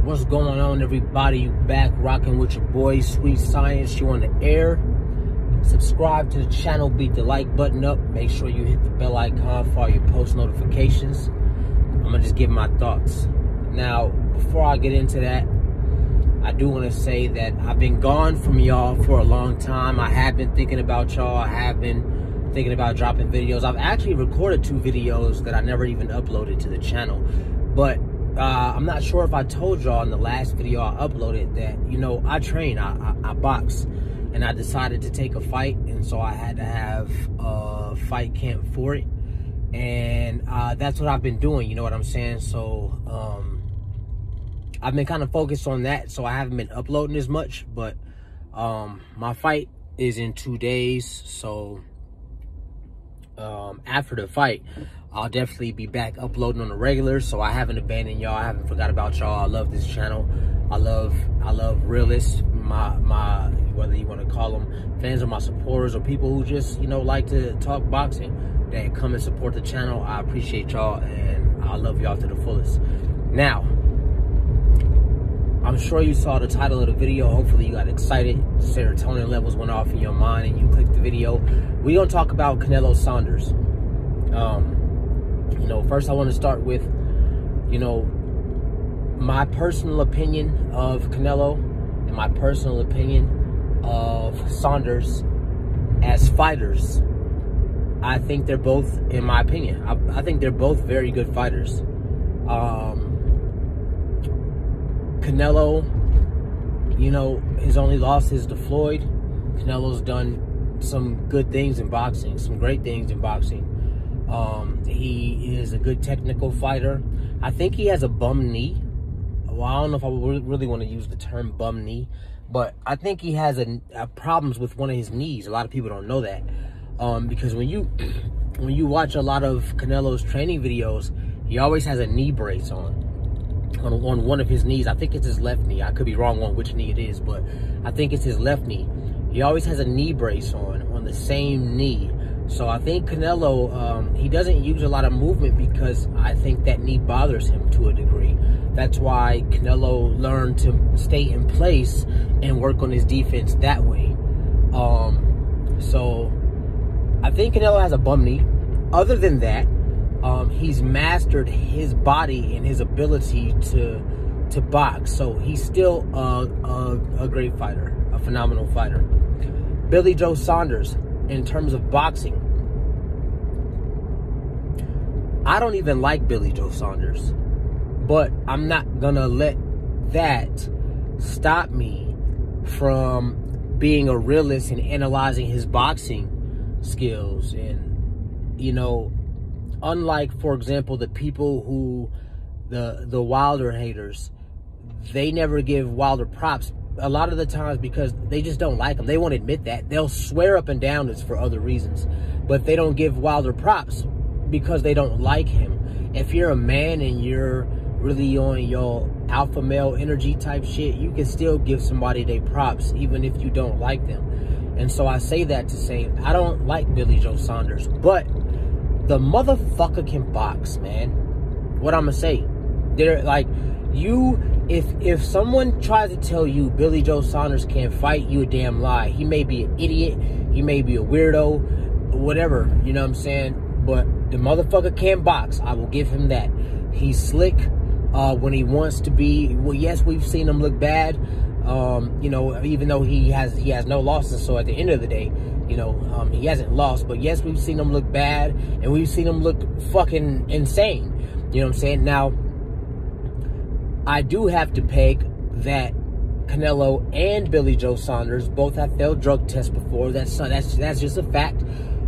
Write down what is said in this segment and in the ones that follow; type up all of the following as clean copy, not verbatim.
What's going on, everybody? You back rocking with your boy Sweet Science. You on the air. Subscribe to the channel, beat the like button up, make sure you hit the bell icon for all your post notifications. I'm gonna just give my thoughts. Now, before I get into that, I do want to say that I've been gone from y'all for a long time. I have been thinking about y'all. I have been thinking about dropping videos. I've actually recorded 2 videos that I never even uploaded to the channel. But I'm not sure if I told y'all in the last video I uploaded that, you know, I train, I box. And I decided to take a fight. And so I had to have a fight camp for it. And that's what I've been doing, you know what I'm saying? So I've been kind of focused on that, so I haven't been uploading as much. But my fight is in 2 days, so after the fight, I'll definitely be back uploading on the regular. So I haven't abandoned y'all. I haven't forgot about y'all. I love this channel. I love realists, my whether you want to call them fans or my supporters or people who just, you know, like to talk boxing, that come and support the channel. I appreciate y'all, and I love y'all to the fullest. Now, I'm sure you saw the title of the video. Hopefully you got excited. Serotonin levels went off in your mind and you clicked the video. We're going to talk about Canelo Saunders. You know, first I want to start with, you know, my personal opinion of Canelo and my personal opinion of Saunders as fighters. I think they're both, in my opinion, I think they're both very good fighters. Canelo, you know, his only loss is to Floyd. Canelo's done some good things in boxing, some great things in boxing. He is a good technical fighter. I think he has a bum knee. Well, I don't know if I really want to use the term bum knee, but I think he has a problems with one of his knees. A lot of people don't know that, because when you watch a lot of Canelo's training videos, he always has a knee brace on one of his knees. I think it's his left knee. I could be wrong on which knee it is, but I think it's his left knee. He always has a knee brace on the same knee. So I think Canelo, he doesn't use a lot of movement because I think that knee bothers him to a degree. That's why Canelo learned to stay in place and work on his defense that way. So I think Canelo has a bum knee. Other than that, he's mastered his body and his ability to box. So he's still a great fighter, a phenomenal fighter. Billy Joe Saunders, in terms of boxing, I don't even like Billy Joe Saunders, but I'm not gonna let that stop me from being a realist and analyzing his boxing skills. And, you know, unlike, for example, the people who, the Wilder haters, they never give Wilder props a lot of the times because they just don't like him. They won't admit that. They'll swear up and down it's for other reasons, but they don't give Wilder props because they don't like him. If you're a man and you're really on your alpha male energy type shit, you can still give somebody their props even if you don't like them. And so I say that to say I don't like Billy Joe Saunders, but the motherfucker can box, man. What I'm gonna say, they're like, if someone tries to tell you Billy Joe Saunders can't fight, you a damn lie. He may be an idiot, he may be a weirdo, whatever, you know what I'm saying? But the motherfucker can box. I will give him that. He's slick when he wants to be. Well, yes, we've seen him look bad. You know, even though he has no losses. So at the end of the day, you know, he hasn't lost. But yes, we've seen him look bad, and we've seen him look fucking insane. You know what I'm saying? Now, I do have to peg that Canelo and Billy Joe Saunders both have failed drug tests before. That's just a fact.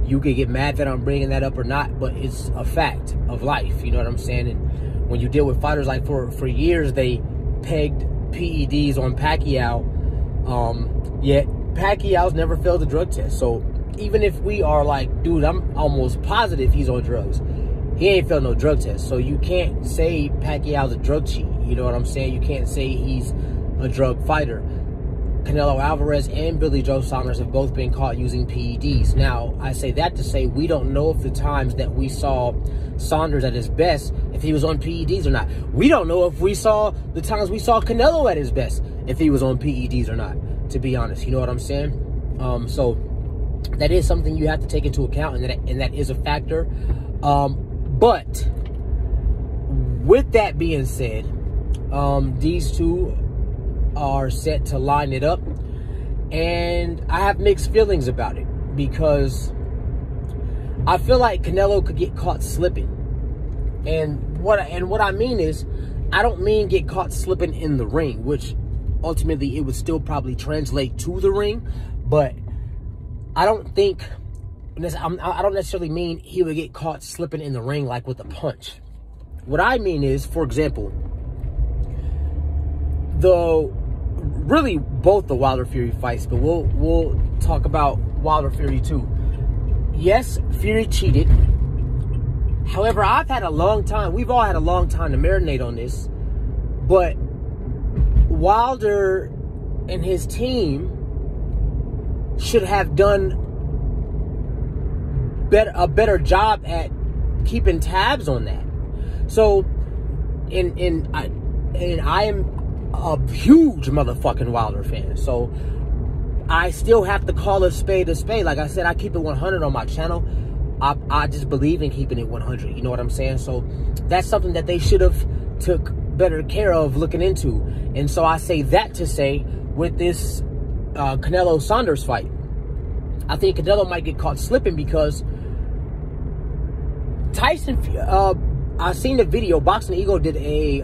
You could get mad that I'm bringing that up or not, but it's a fact of life. You know what I'm saying? And when you deal with fighters, like for years, they pegged PEDs on Pacquiao, yet Pacquiao's never failed a drug test. So even if we are like, dude, I'm almost positive he's on drugs, he ain't failed no drug test. So you can't say Pacquiao's a drug cheat. You know what I'm saying? You can't say he's a drug fighter. Canelo Alvarez and Billy Joe Saunders have both been caught using PEDs. Now, I say that to say we don't know if the times that we saw Saunders at his best, if he was on PEDs or not. We don't know if we saw the times we saw Canelo at his best, if he was on PEDs or not, to be honest. You know what I'm saying? So that is something you have to take into account, and that is a factor. But with that being said, these two are set to line it up, and I have mixed feelings about it because I feel like Canelo could get caught slipping. And what I mean is, I don't mean get caught slipping in the ring, which ultimately it would still probably translate to the ring, but I don't necessarily mean he would get caught slipping in the ring like with a punch. What I mean is, for example, really both the Wilder Fury fights, but we'll talk about Wilder Fury too. Yes, Fury cheated. However, I've had a long time, we've all had a long time to marinate on this, but Wilder and his team should have done a better job at keeping tabs on that. So, I am a huge motherfucking Wilder fan, so I still have to call a spade a spade. Like I said, I keep it 100 on my channel. I just believe in keeping it 100. You know what I'm saying? So that's something that they should have took better care of looking into. And so I say that to say, with this Canelo Saunders fight, I think Canelo might get caught slipping because Tyson. I seen the video. Boxing Ego did he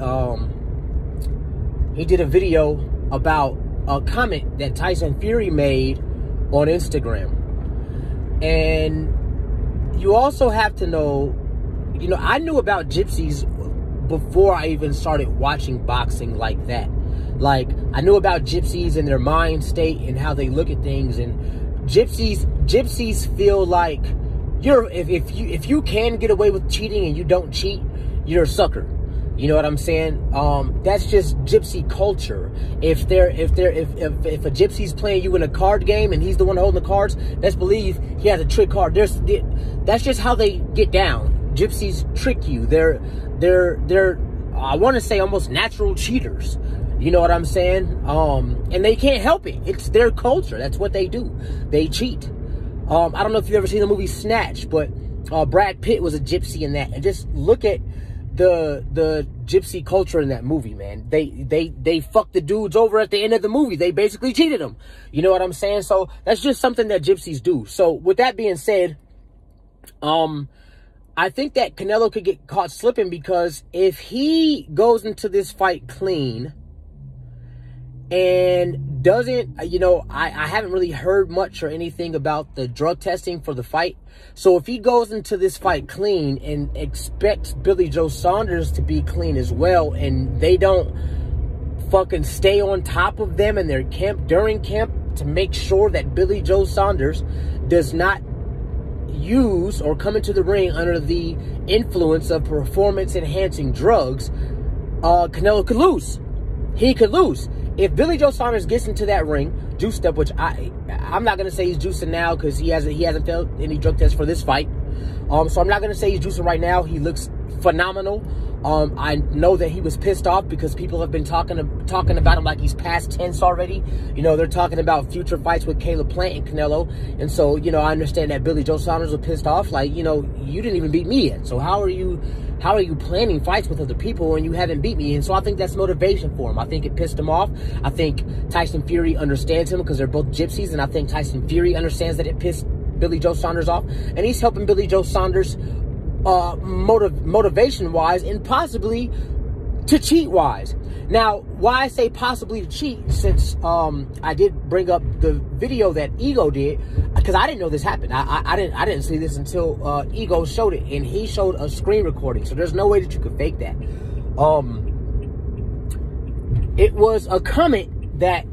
did a video about a comment that Tyson Fury made on Instagram. And you also have to know, you know, I knew about gypsies before I even started watching boxing like that. Like, I knew about gypsies and their mind state and how they look at things. And gypsies feel like if you can get away with cheating and you don't cheat, you're a sucker. You know what I'm saying? That's just gypsy culture. If a gypsy's playing you in a card game and he's the one holding the cards, let's believe he has a trick card. That's just how they get down. Gypsies trick you. They're I want to say almost natural cheaters. You know what I'm saying? And they can't help it. It's their culture. That's what they do. They cheat. I don't know if you've ever seen the movie Snatch, but Brad Pitt was a gypsy in that. And just look at the gypsy culture in that movie, man. They fucked the dudes over at the end of the movie. They basically cheated them. You know what I'm saying? So that's just something that gypsies do. So with that being said, I think that Canelo could get caught slipping because if he goes into this fight clean and doesn't, you know, I haven't really heard much or anything about the drug testing for the fight. So if he goes into this fight clean and expects Billy Joe Saunders to be clean as well, and they don't fucking stay on top of them in their camp, during camp, to make sure that Billy Joe Saunders does not use or come into the ring under the influence of performance-enhancing drugs, Canelo could lose. He could lose. If Billy Joe Saunders gets into that ring, juiced up, which I'm not gonna say he's juicing now because he hasn't failed any drug tests for this fight. So I'm not gonna say he's juicing right now. He looks phenomenal. I know that he was pissed off because people have been talking about him like he's past tense already. You know, they're talking about future fights with Caleb Plant and Canelo. And so, you know, I understand that Billy Joe Saunders was pissed off. Like, you know, you didn't even beat me yet. So how are you planning fights with other people when you haven't beat me? And so I think that's motivation for him. I think it pissed him off. I think Tyson Fury understands him because they're both gypsies. And I think Tyson Fury understands that it pissed Billy Joe Saunders off. And he's helping Billy Joe Saunders motivation-wise and possibly to cheat-wise. Now, why I say possibly to cheat, since I did bring up the video that Ego did, because I didn't know this happened. I didn't see this until Ego showed it, and he showed a screen recording, so there's no way that you could fake that. It was a comment that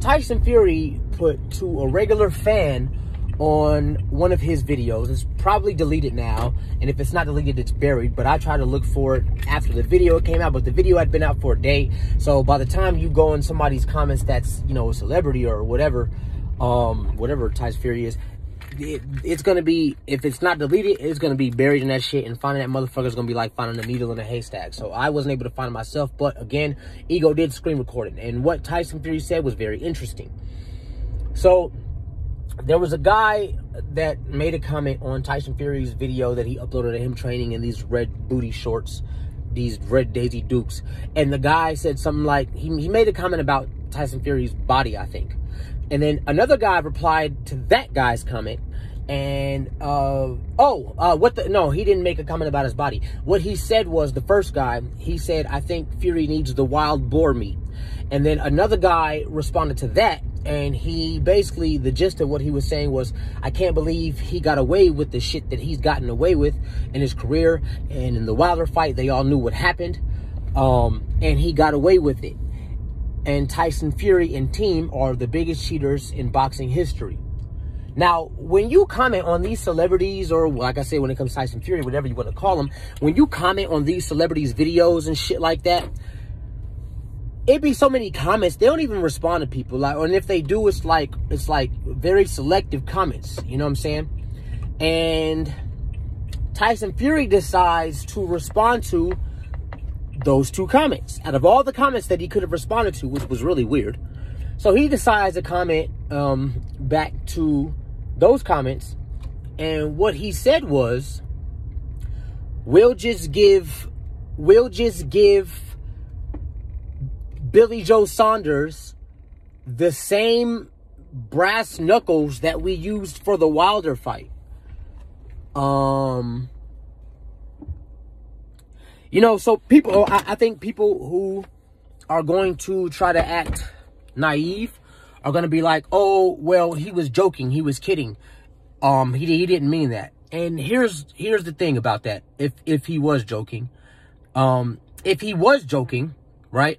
Tyson Fury put to a regular fan on one of his videos. It's probably deleted now, and if it's not deleted, it's buried, but I tried to look for it after the video came out, but the video had been out for a day. So by the time you go in somebody's comments that's, you know, a celebrity or whatever, whatever Tyson Fury is, it's gonna be, if it's not deleted, it's gonna be buried in that shit, and finding that motherfucker is gonna be like finding a needle in a haystack. So I wasn't able to find it myself, but again, Ego did screen record it, and what Tyson Fury said was very interesting. So there was a guy that made a comment on Tyson Fury's video that he uploaded of him training in these red booty shorts, these red Daisy Dukes. And the guy said something like, he made a comment about Tyson Fury's body, I think. And then another guy replied to that guy's comment. And, no, he didn't make a comment about his body. What he said was, the first guy, he said, I think Fury needs the wild boar meat. And then another guy responded to that. And he basically, the gist of what he was saying was, I can't believe he got away with the shit that he's gotten away with in his career. And in the Wilder fight, they all knew what happened. And he got away with it. And Tyson Fury and team are the biggest cheaters in boxing history. Now, when you comment on these celebrities, or like I say, when it comes to Tyson Fury, whatever you want to call them, when you comment on these celebrities' videos and shit like that, it'd be so many comments, they don't even respond to people. Like, and if they do, it's like very selective comments. You know what I'm saying? And Tyson Fury decides to respond to those two comments out of all the comments that he could have responded to, which was really weird. So he decides to comment back to those comments, and what he said was, we'll just give Billy Joe Saunders the same brass knuckles that we used for the Wilder fight. You know, so people, I think people who are going to try to act naive are going to be like, oh, well, he was joking, he was kidding. He didn't mean that. And here's the thing about that. If he was joking, right?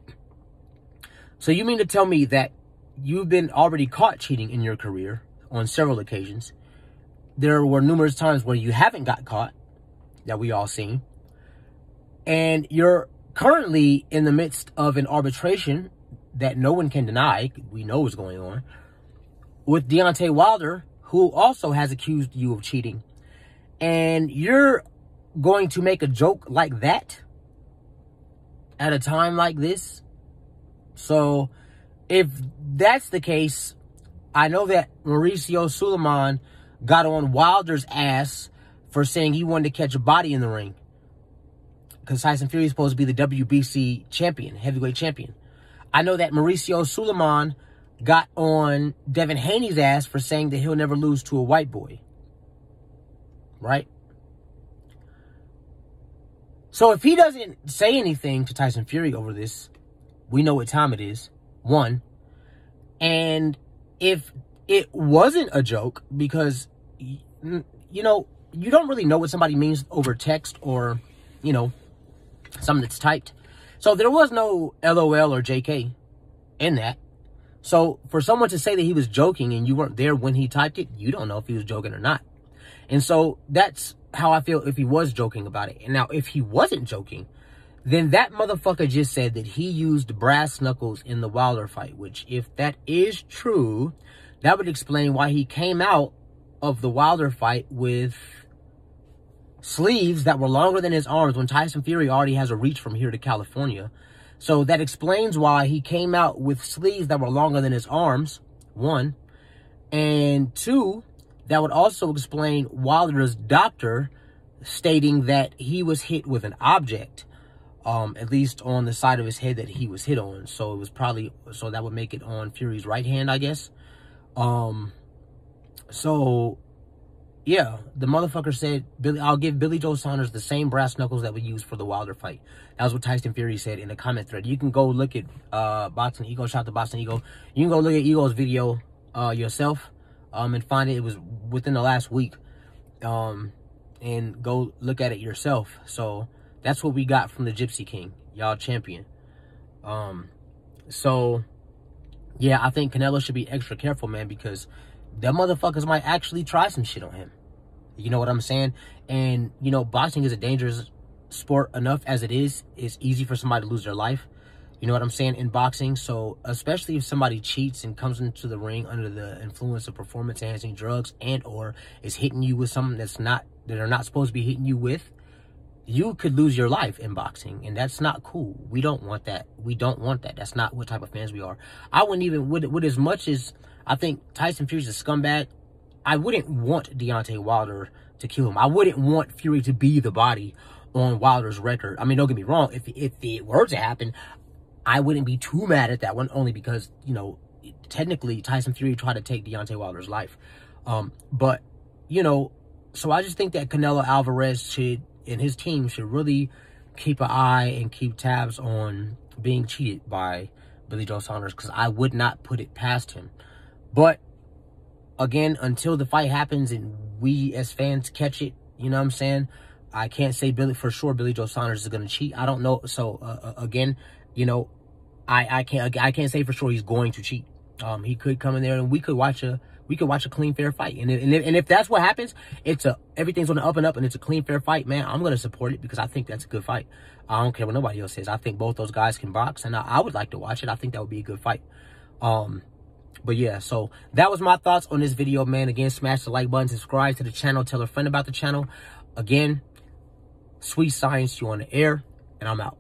So you mean to tell me that you've been already caught cheating in your career on several occasions? There were numerous times where you haven't got caught, that we all seen. And you're currently in the midst of an arbitration that no one can deny, we know is going on, with Deontay Wilder, who also has accused you of cheating. And you're going to make a joke like that at a time like this? So, if that's the case, I know that Mauricio Suleiman got on Wilder's ass for saying he wanted to catch a body in the ring. Because Tyson Fury is supposed to be the WBC champion, heavyweight champion. I know that Mauricio Suleiman got on Devin Haney's ass for saying that he'll never lose to a white boy. Right? So if he doesn't say anything to Tyson Fury over this, we know what time it is, one. And if it wasn't a joke, because, you know, you don't really know what somebody means over text or, you know, something that's typed. So there was no LOL or JK in that. So for someone to say that he was joking and you weren't there when he typed it, you don't know if he was joking or not. And so that's how I feel if he was joking about it. And now if he wasn't joking, then that motherfucker just said that he used brass knuckles in the Wilder fight, which if that is true, that would explain why he came out of the Wilder fight with sleeves that were longer than his arms when Tyson Fury already has a reach from here to California. So that explains why he came out with sleeves that were longer than his arms, one. And two, that would also explain Wilder's doctor stating that he was hit with an object, at least on the side of his head that he was hit on. So it was probably, so that would make it on Fury's right hand, I guess. So yeah, the motherfucker said, I'll give Billy Joe Saunders the same brass knuckles that we used for the Wilder fight. That was what Tyson Fury said in the comment thread. You can go look at Boxing Ego, shout out to Boxing Ego. You can go look at Ego's video yourself and find it. It was within the last week. And go look at it yourself. So that's what we got from the Gypsy King, y'all champion. So yeah, I think Canelo should be extra careful, man, because them motherfuckers might actually try some shit on him. You know what I'm saying? And, you know, boxing is a dangerous sport enough as it is. It's easy for somebody to lose their life. You know what I'm saying? In boxing. So, especially if somebody cheats and comes into the ring under the influence of performance-enhancing drugs and or is hitting you with something that they're not supposed to be hitting you with, you could lose your life in boxing. And that's not cool. We don't want that. We don't want that. That's not what type of fans we are. I wouldn't even, with as much as I think Tyson Fury's a scumbag, I wouldn't want Deontay Wilder to kill him. I wouldn't want Fury to be the body on Wilder's record. I mean, don't get me wrong. If it were to happen, I wouldn't be too mad at that one, only because, you know, technically Tyson Fury tried to take Deontay Wilder's life. But, you know, so I just think that Canelo Alvarez should, and his team should really keep an eye and keep tabs on being cheated by Billy Joe Saunders, because I would not put it past him. But, again, until the fight happens and we as fans catch it, you know what I'm saying? I can't say for sure Billy Joe Saunders is going to cheat. I don't know. So, again, you know, I can't say for sure he's going to cheat. He could come in there and we could watch a clean, fair fight. And if that's what happens, everything's on the up and up and it's a clean, fair fight, man, I'm going to support it because I think that's a good fight. I don't care what nobody else says. I think both those guys can box and I would like to watch it. I think that would be a good fight. But yeah, so that was my thoughts on this video, man. Again, smash the like button, subscribe to the channel, tell a friend about the channel. Again, Sweet Science, you on the air, and I'm out.